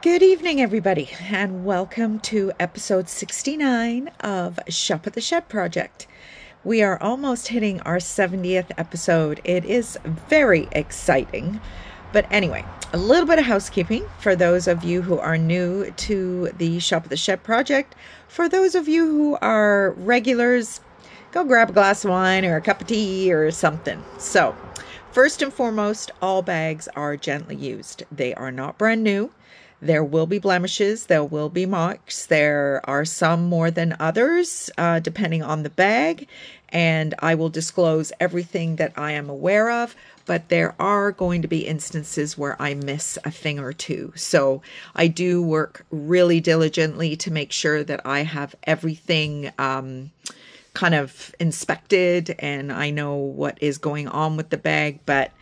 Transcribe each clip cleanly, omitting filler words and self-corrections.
Good evening, everybody, and welcome to episode 69 of Shop at the Shed Project. We are almost hitting our 70th episode. It is very exciting. But anyway, a little bit of housekeeping for those of you who are new to the Shop at the Shed Project. For those of you who are regulars, go grab a glass of wine or a cup of tea or something. So, first and foremost, all bags are gently used. They are not brand new. There will be blemishes, there will be marks, there are some more than others, depending on the bag, and I will disclose everything that I am aware of, but there are going to be instances where I miss a thing or two. So I do work really diligently to make sure that I have everything kind of inspected and I know what is going on with the bag, but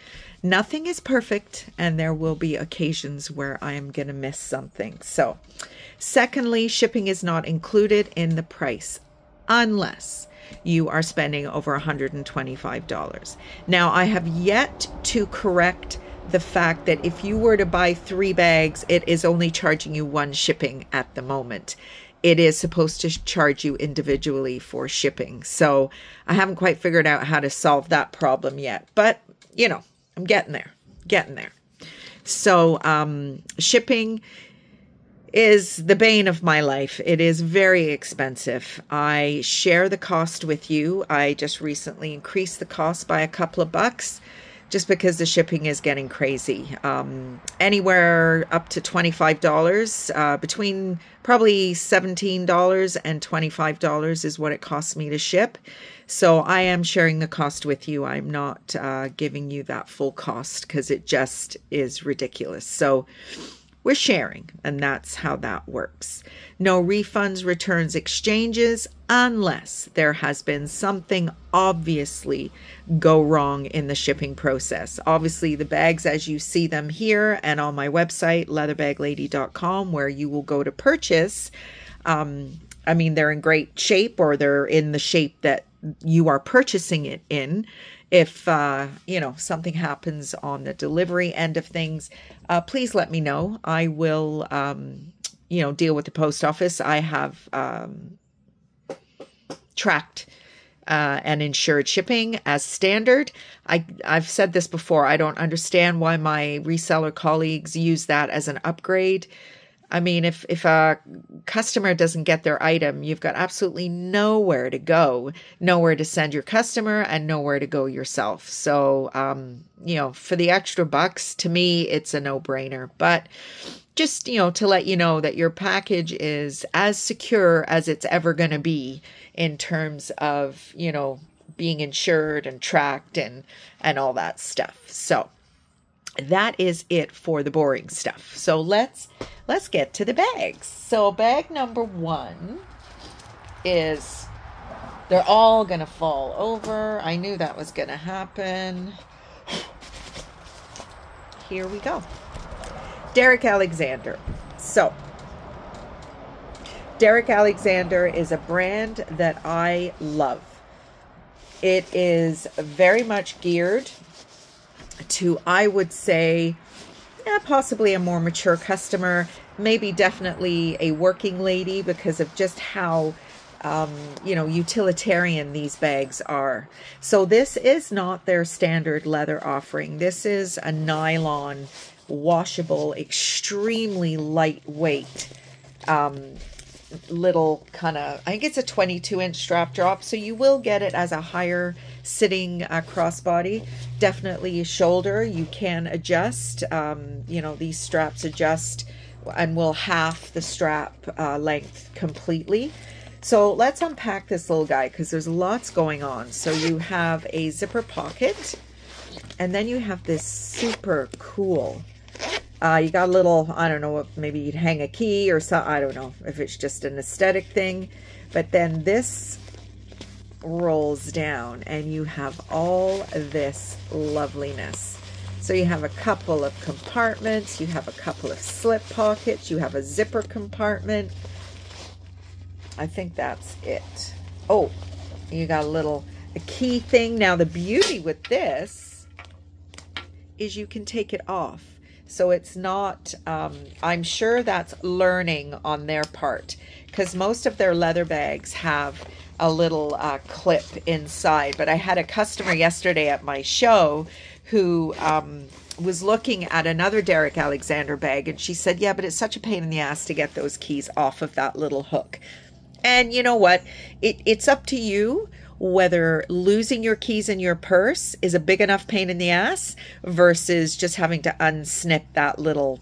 nothing is perfect, and there will be occasions where I am going to miss something. So, secondly, shipping is not included in the price unless you are spending over $125. Now, I have yet to correct the fact that if you were to buy 3 bags, it is only charging you 1 shipping at the moment. It is supposed to charge you individually for shipping. So, I haven't quite figured out how to solve that problem yet, but, you know, I'm getting there. So, shipping is the bane of my life. It is very expensive. I share the cost with you. I just recently increased the cost by a couple of bucks just because the shipping is getting crazy. Anywhere up to $25, between probably $17 and $25 is what it costs me to ship. So I am sharing the cost with you. I'm not giving you that full cost because it just is ridiculous. So we're sharing, and that's how that works. No refunds, returns, exchanges, unless there has been something obviously go wrong in the shipping process. Obviously, the bags as you see them here and on my website, leatherbag-lady.com, where you will go to purchase, I mean, they're in great shape, or they're in the shape that you are purchasing it in. If, you know, something happens on the delivery end of things, please let me know. I will, you know, deal with the post office. I have tracked and insured shipping as standard. I've said this before. I don't understand why my reseller colleagues use that as an upgrade. I mean, if a customer doesn't get their item, you've got absolutely nowhere to go, nowhere to send your customer, and nowhere to go yourself. So, you know, for the extra bucks, to me, it's a no-brainer. But just, you know, to let you know that your package is as secure as it's ever going to be in terms of, you know, being insured and tracked and all that stuff. So that is it for the boring stuff. So let's get to the bags. So bag number 1 is, they're all gonna fall over. I knew that was gonna happen. Here we go. Derek Alexander. So Derek Alexander is a brand that I love. It is very much geared to, I would say, possibly a more mature customer, maybe definitely a working lady, because of just how, you know, utilitarian these bags are. So this is not their standard leather offering. This is a nylon, washable, extremely lightweight, little kind of, I think it's a 22-inch strap drop, so you will get it as a higher sitting crossbody. Definitely shoulder, you can adjust. You know, these straps adjust and will half the strap length completely. So let's unpack this little guy because there's lots going on. So you have a zipper pocket, and then you have this super cool, you got a little, I don't know, maybe you'd hang a key or something. I don't know if it's just an aesthetic thing. But then this rolls down and you have all this loveliness. So you have a couple of compartments, you have a couple of slip pockets, you have a zipper compartment. I think that's it. Oh, you got a key thing. Now the beauty with this is you can take it off. So it's not, I'm sure that's learning on their part, because most of their leather bags have a little clip inside. But I had a customer yesterday at my show who was looking at another Derek Alexander bag, and she said, yeah, but it's such a pain in the ass to get those keys off of that little hook. And you know what? It's up to you whether losing your keys in your purse is a big enough pain in the ass versus just having to unsnip that little,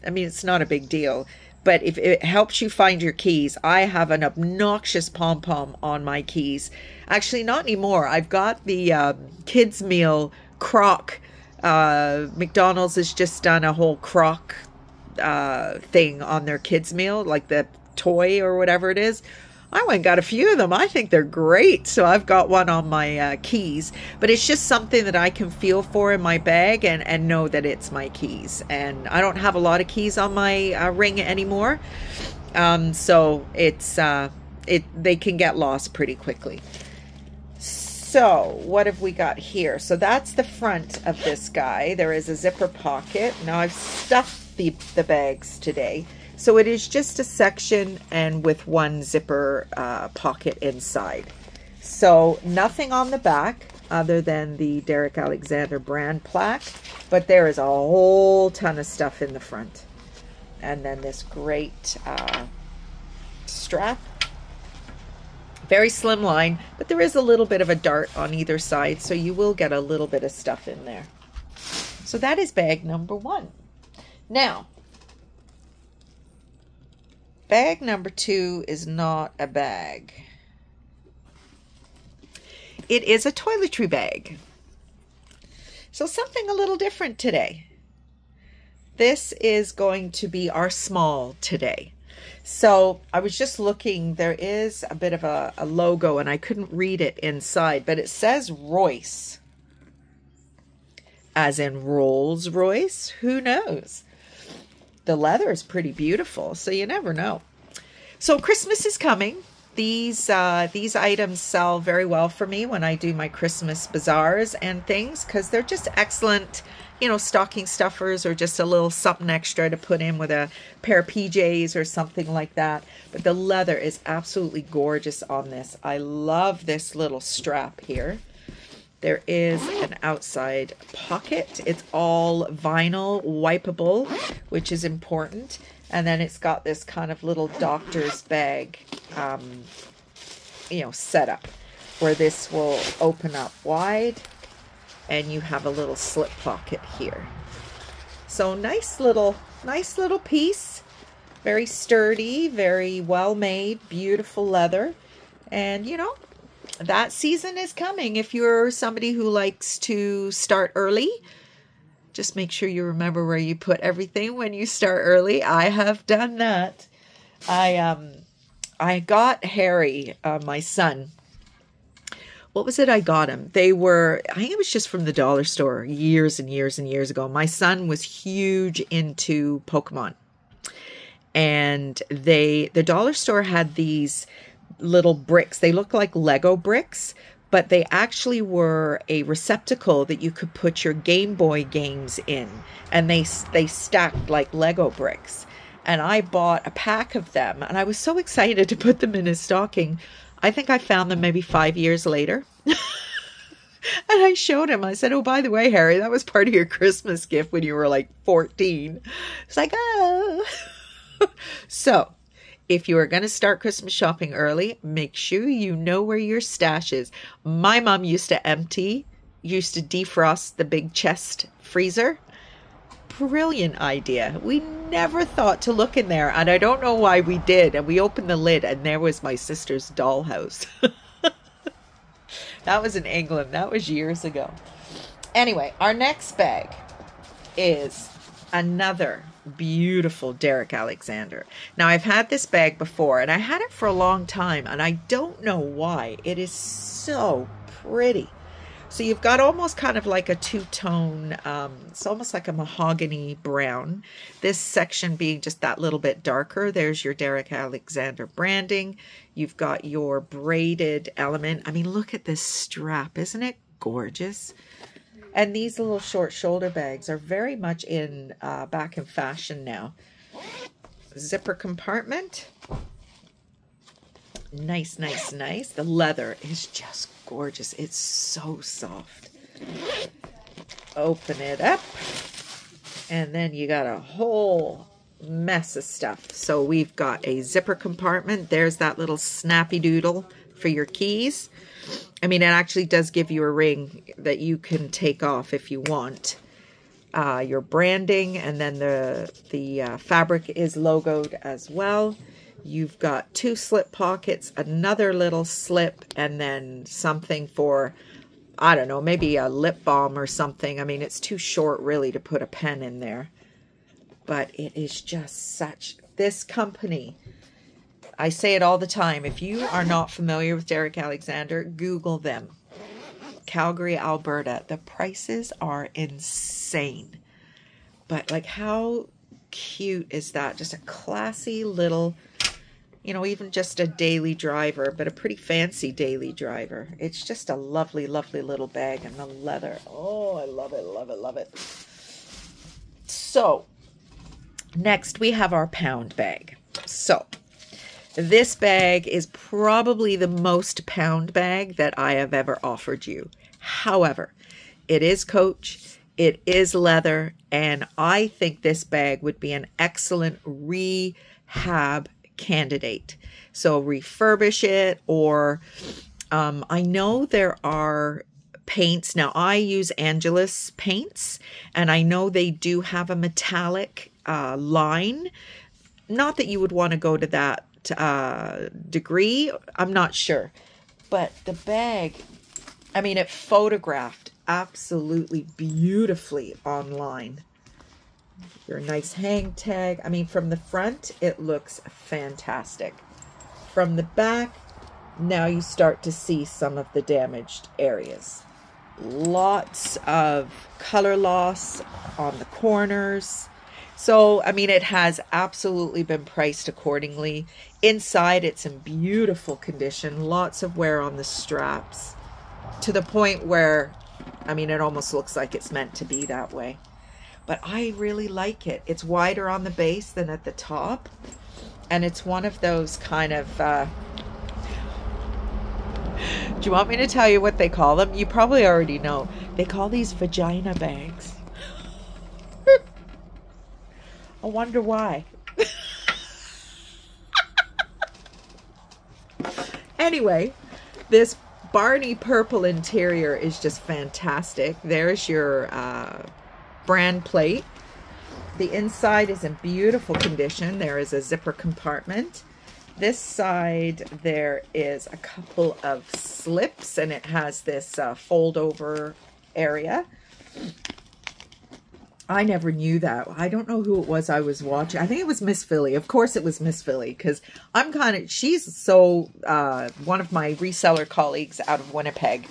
I mean, it's not a big deal. But if it helps you find your keys, I have an obnoxious pom-pom on my keys. Actually, not anymore. I've got the kids' meal croc. McDonald's has just done a whole croc thing on their kids' meal, like the toy or whatever it is. I went and got a few of them. I think they're great. So I've got one on my keys, but it's just something that I can feel for in my bag and know that it's my keys. And I don't have a lot of keys on my ring anymore. So it's, they can get lost pretty quickly. So what have we got here? So that's the front of this guy. There is a zipper pocket. Now I've stuffed the bags today. So it is just a section and with one zipper pocket inside. So nothing on the back other than the Derek Alexander brand plaque, but there is a whole ton of stuff in the front. And then this great strap. Very slim line, but there is a little bit of a dart on either side, so you will get a little bit of stuff in there. So that is bag number 1. Now, bag number 2 is not a bag. It is a toiletry bag. So something a little different today. This is going to be our small today. So I was just looking, there is a bit of a logo and I couldn't read it inside, but it says Royce. As in Rolls Royce, who knows? The leather is pretty beautiful, so you never know. So Christmas is coming. These items sell very well for me when I do my Christmas bazaars and things, because they're just excellent, you know, stocking stuffers or just a little something extra to put in with a pair of PJs or something like that. But the leather is absolutely gorgeous on this. I love this little strap here. There is an outside pocket. It's all vinyl, wipeable, which is important. And then it's got this kind of little doctor's bag, you know, setup where this will open up wide and you have a little slip pocket here. So nice little piece, very sturdy, very well made, beautiful leather. And you know, that season is coming. If you're somebody who likes to start early, just make sure you remember where you put everything when you start early. I have done that. I got Harry, my son. What was it I got him? They were, I think it was just from the dollar store years and years and years ago. My son was huge into Pokemon. And the dollar store had these little bricks. They look like Lego bricks, but they actually were a receptacle that you could put your Game Boy games in. And they stacked like Lego bricks. And I bought a pack of them. And I was so excited to put them in his stocking. I think I found them maybe 5 years later. And I showed him. I said, oh, by the way, Harry, that was part of your Christmas gift when you were like 14. It's like, oh. So if you are going to start Christmas shopping early, make sure you know where your stash is. My mom used to defrost the big chest freezer. Brilliant idea. We never thought to look in there, and I don't know why we did. And we opened the lid, and there was my sister's dollhouse. That was in England. That was years ago. Anyway, our next bag is another beautiful Derek Alexander. Now, I've had this bag before, and I had it for a long time, and I don't know why. It is so pretty. So you've got almost kind of like a two-tone, it's almost like a mahogany brown. This section being just that little bit darker. There's your Derek Alexander branding. You've got your braided element. I mean, look at this strap. Isn't it gorgeous? And these little short shoulder bags are very much back in fashion now. Zipper compartment. Nice, nice, nice. The leather is just gorgeous. It's so soft. Open it up. And then you got a whole mess of stuff. So we've got a zipper compartment. There's that little snappy doodle for your keys. I mean, it actually does give you a ring that you can take off if you want. Your branding, and then the fabric is logoed as well. You've got 2 slip pockets, another little slip, and then something for, I don't know, maybe a lip balm or something. I mean, it's too short really to put a pen in there. But it is just such, this company, I say it all the time. If you are not familiar with Derek Alexander, Google them. Calgary, Alberta. The prices are insane. But like, how cute is that? Just a classy little, you know, even just a daily driver, but a pretty fancy daily driver. It's just a lovely, lovely little bag, and the leather. Oh, I love it, love it, love it. So, next we have our pound bag. So, this bag is probably the most pound bag that I have ever offered you. However, it is Coach, it is leather, and I think this bag would be an excellent rehab candidate. So refurbish it, or I know there are paints. Now I use Angelus paints, and I know they do have a metallic line. Not that you would want to go to that degree, I'm not sure, but the bag, I mean, it photographed absolutely beautifully online. Your nice hang tag. I mean, from the front it looks fantastic. From the back, now you start to see some of the damaged areas. Lots of color loss on the corners. So, I mean, it has absolutely been priced accordingly. Inside, it's in beautiful condition. Lots of wear on the straps. To the point where, I mean, it almost looks like it's meant to be that way. But I really like it. It's wider on the base than at the top. And it's one of those kind of... do you want me to tell you what they call them? You probably already know. They call these vagina bags. I wonder why. Anyway, this Barney purple interior is just fantastic. There's your brand plate. The inside is in beautiful condition. There is a zipper compartment. This side, there is a couple of slips, and it has this fold over area. I never knew that. I don't know who it was I was watching. I think it was Miss Philly. Of course it was Miss Philly, because I'm kind of, she's so, one of my reseller colleagues out of Winnipeg,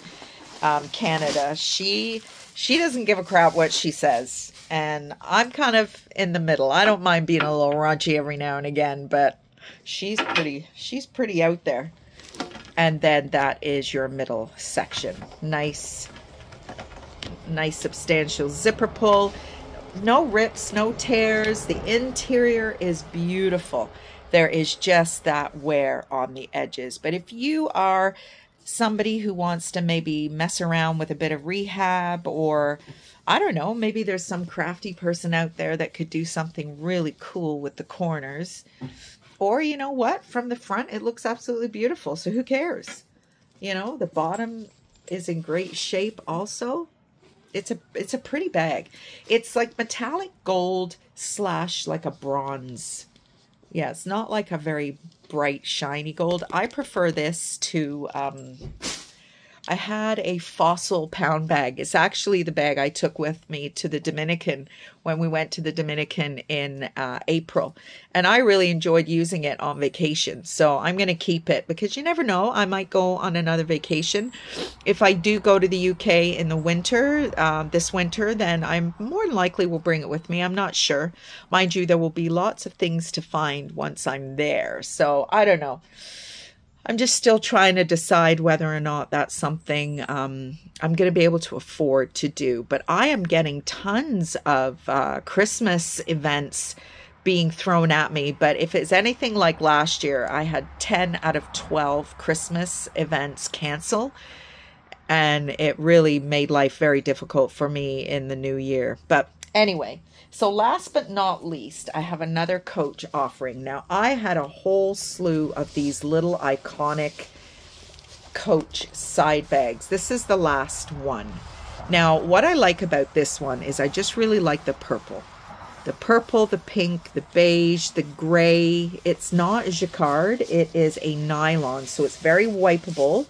Canada. She doesn't give a crap what she says. And I'm kind of in the middle. I don't mind being a little raunchy every now and again, but she's pretty out there. And then that is your middle section. Nice substantial zipper pull. No rips, no tears. The interior is beautiful. There is just that wear on the edges. But if you are somebody who wants to maybe mess around with a bit of rehab, or I don't know, maybe there's some crafty person out there that could do something really cool with the corners. Or you know what? From the front, it looks absolutely beautiful. So who cares? You know, the bottom is in great shape also. It's a pretty bag. It's like metallic gold / like a bronze. Yeah, it's not like a very bright, shiny gold. I prefer this to, I had a Fossil pound bag. It's actually the bag I took with me to the Dominican when we went to the Dominican in April. And I really enjoyed using it on vacation. So I'm going to keep it because you never know. I might go on another vacation. If I do go to the UK in the winter, this winter, then I'm more than likely will bring it with me. I'm not sure. Mind you, there will be lots of things to find once I'm there. So I don't know. I'm just still trying to decide whether or not that's something I'm going to be able to afford to do. But I am getting tons of Christmas events being thrown at me. But if it's anything like last year, I had 10 out of 12 Christmas events cancel. And it really made life very difficult for me in the new year. But anyway, so last but not least, I have another Coach offering. Now, I had a whole slew of these little iconic Coach side bags. This is the last one. Now, what I like about this one is I just really like the purple. The purple, the pink, the beige, the gray. It's not jacquard. It is a nylon, so it's very wipeable.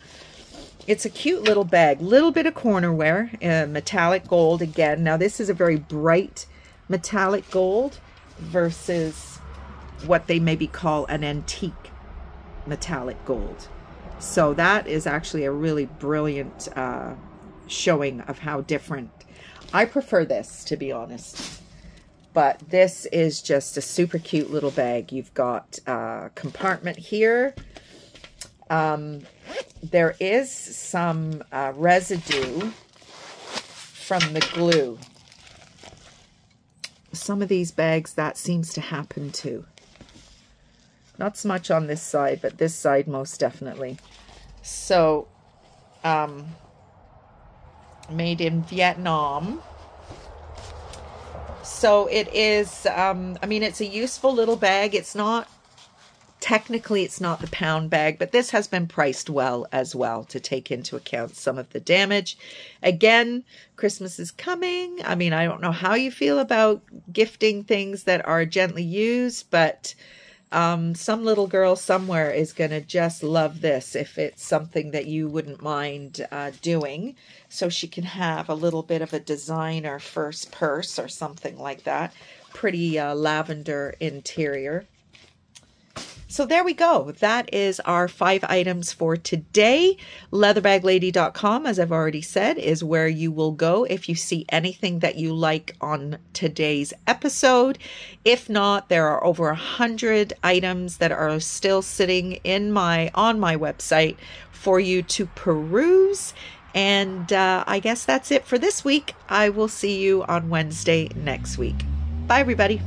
It's a cute little bag. Little bit of corner wear, metallic gold again. Now, this is a very bright metallic gold versus what they maybe call an antique metallic gold. So that is actually a really brilliant showing of how different. I prefer this, to be honest. But this is just a super cute little bag. You've got a compartment here. There is some residue from the glue. Some of these bags, that seems to happen too. Not so much on this side, but this side most definitely. So, made in Vietnam. So it is, I mean, it's a useful little bag. It's not, technically it's not the pound bag, but this has been priced well as well to take into account some of the damage. Again, Christmas is coming. I mean, I don't know how you feel about gifting things that are gently used, but some little girl somewhere is going to just love this if it's something that you wouldn't mind doing. So she can have a little bit of a designer first purse or something like that. Pretty lavender interior. So there we go. That is our 5 items for today. Leatherbag-lady.com, as I've already said, is where you will go if you see anything that you like on today's episode. If not, there are over 100 items that are still sitting on my website for you to peruse. And I guess that's it for this week. I will see you on Wednesday next week. Bye, everybody.